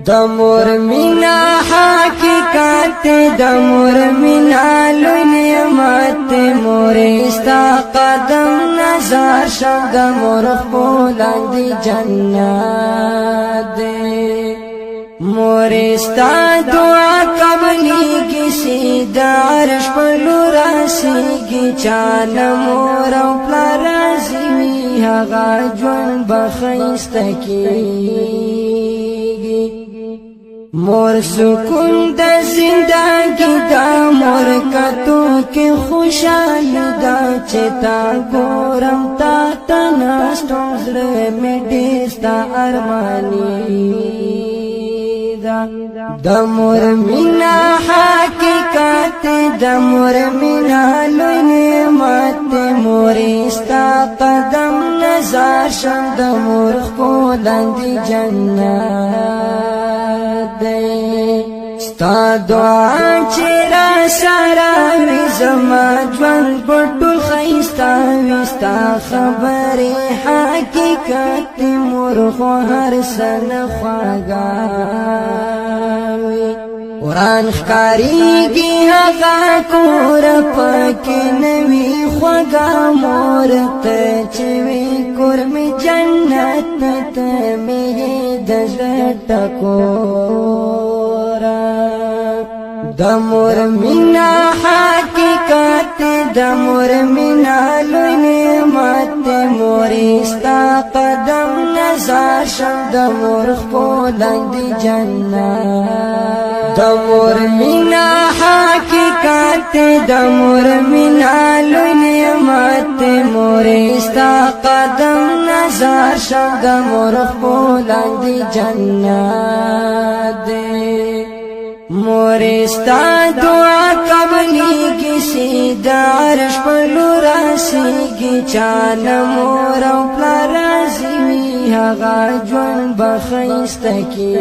دمور مینا حقیقت دمور مینا لوی نعمت مور استا قدم نظر شم دمور خپلندی جنت مور استا دعا قبلی کسی دارش پلو راسیگی چان مور او پلارازی وی هغا جون بخیستکی مور سکون دا زندگی دا مور کتو کی خوشحال دا چتا گورم تا تناستون زر میں دیستا ارمانی دا مور مینا حقیقت دا مور مینا لوی نعمت مور استا قدم نظر شم دا مور خپلندی جنت ستا دعا چرا سارا وی زما ژوند پټول خیستا وستا خبره حقیقت مور خو هر سن خواږه قرآن ښکاریږي هغه کور پکې نوي خوږه مور ته چې وي کور مې جنت ته مې د زړه ټکوره د مور مینا حقیقت د مور مینا لوی نعمت مور استا قدم نظر شم د مور خپلندی جنت د مور مینا حقیقت د مور مینا لوی نعمت مور استا قدم نظر شم د مور خپلندی جنت مور استا دعا قبلی کسی دارش پلو راسیگی چان مور او پلارازی وی هغا جون بخیستکی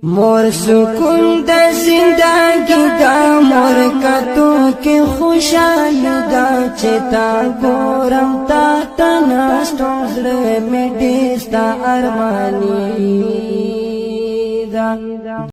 مور سکون دا زندگی دا مور کتو کی خوشحال دا چتا گورم تا تناستون زر میں دیستا ارمانی